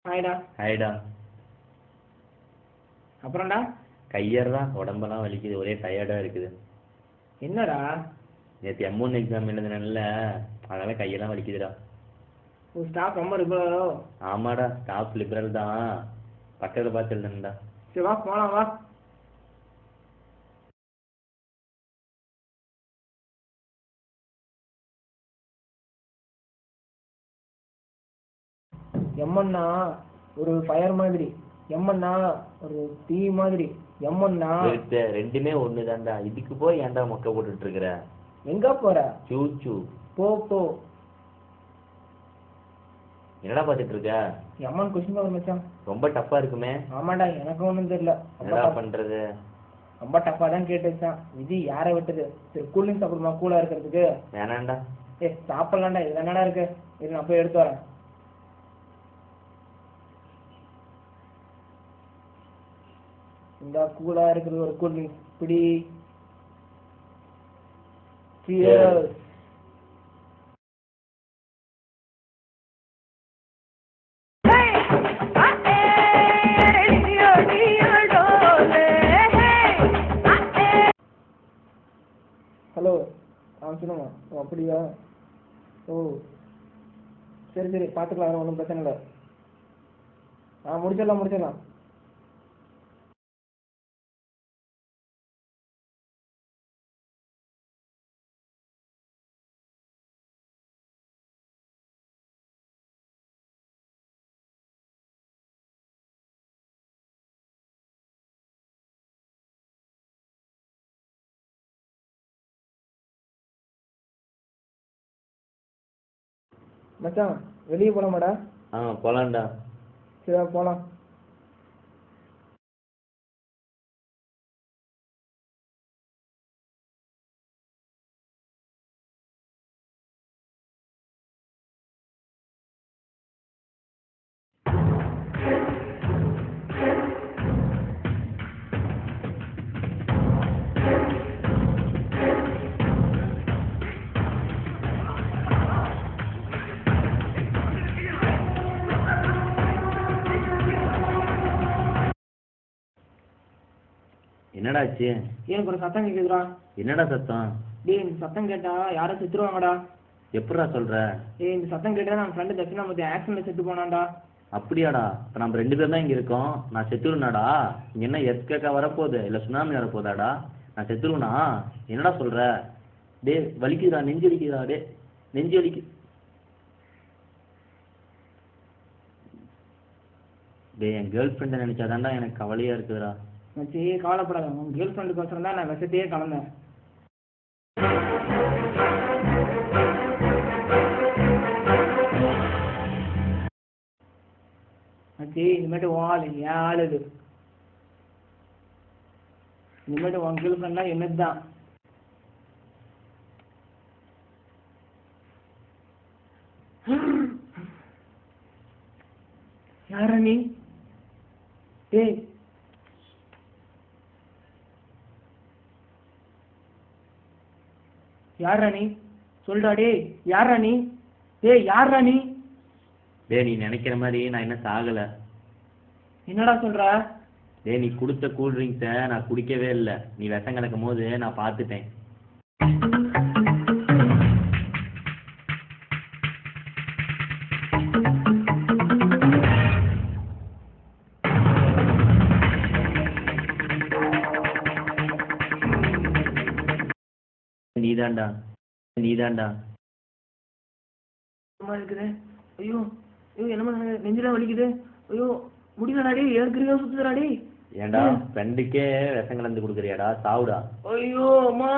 ஹாய்டா. ஹாய்டா. அப்புறம்டா? கையறா உடம்பெல்லாம் வலிக்குது, ஒரே டயர்டாக இருக்குது. என்னடா? நேற்று M1 எக்ஸாம் எழுதுனேன்ல, அதனால கையெல்லாம் வலிக்குதுடா. ஸ்டாஃப் ரொம்ப லிபரலோ? ஆமாடா, ஸ்டாஃப் லிபரல் தான். பக்கத்தில் பார்த்து எழுதுனேன்டா. சரி வா போலாம் வா. எம்மன்னா ஒரு ஃபயர் மாதிரி, எம்மன்னா ஒரு தீ மாதிரி, எம்மன்னா ரெண்டுமே ஒன்று தான்டா. இதுக்கு போய் ஏன்டா மொக்க போட்டுட்டு இருக்கிற? எங்க போற? சூச்சு. போ போ. என்னடா பார்த்துட்டு இருக்க? எம்மன் கொஸ்டின் பேப்பர் மச்சான். ரொம்ப டஃப்பாக இருக்குமே. ஆமாடா, எனக்கு ஒன்றும் தெரியல. என்னடா பண்ணுறது? ரொம்ப டஃப்பாக தான் கேட்டு வச்சான். விதி யாரை விட்டது? சரி கூலிங் சாப்பிடுமா கூலாக இருக்கிறதுக்கு? வேணாண்டா. சாப்பிடலாம்டா, இது என்னடா இருக்கு? இது நான் போய் எடுத்து வரேன். இந்த கூலா இருக்கிறது ஒரு கூல் ட்ரிங்க்ஸ் பிடி. Cheers. ஹலோ, சொல்லுங்க. ஓ அப்படியா? ஓ சரி சரி, பார்த்துக்கலாம், ஒன்றும் பிரச்சனை இல்லை. முடிச்சிடலாம். மச்சான் வெளியே போலாமாடா? போலாம்டா. சரி போலாம். என்னடாச்சு? எனக்கு ஒரு சத்தம் கேட்குதுடா. என்னடா சத்தம்? டேய், இந்த சத்தம் கேட்டா யாரும் செத்துருவாங்கடா. எப்படா சொல்ற? இந்த சத்தம் கேட்டா நம்ம ஃப்ரெண்டு தட்சிணாமூர்த்தி ஆக்சிடென்ட்ல செத்து போனான்டா. அப்படியாடா? இப்போ நம்ம 2 பேர் தான் இங்கே இருக்கோம். நான் செத்துருவேனாடா? இங்கே என்ன எர்த்குவேக்கா வரப்போகுது, இல்லை சுனாமி வரப்போதாடா? நான் செத்துருவேனா? என்னடா சொல்ற? டே வலிக்குதுடா, நெஞ்சு வலிக்குதுடா. டே நெஞ்சு வலிக்கு. டே என் கேர்ள் ஃப்ரெண்டை நினச்சாதான்டா எனக்கு கவலையாக இருக்குதுடா. மச்சி கவலைப்படாத, உன் கேர்ள் ஃப்ரெண்டுக்கோசரம் தான் நான் விஷத்தையே கலந்தேன். மச்சி இனிமேட்டு உன் ஆளு என் ஆளு இது. இனிமேட்டு உன் கேர்ள் ஃப்ரெண்ட்லாம் என்னது தான். யாரா நீ? டேய் யாரா நீ? சொல்றா டேய், யாரா நீ? டேய் யாரா நீ? டே நீ நினைக்கிற மாதிரி நான் என்ன சாகலை. என்னடா சொல்ற? டே நீ கொடுத்த கூல் ட்ரிங்க்ஸை நான் குடிக்கவே இல்லை. நீ விஷம் கலக்கும் போது நான் பார்த்துட்டேன். நீதாண்டா. இருக்குது. ஐயோ ஐயோ, என்னமா நெஞ்சில வலிக்குது. ஐயோ முடியலடாடி, ஏற்கனவே சுத்துறாடி. ஏன்டா ஃப்ரெண்டுக்கே விஷம் கலந்து கொடுக்குறியாடா? சாவுடா. ஐயோ அம்மா.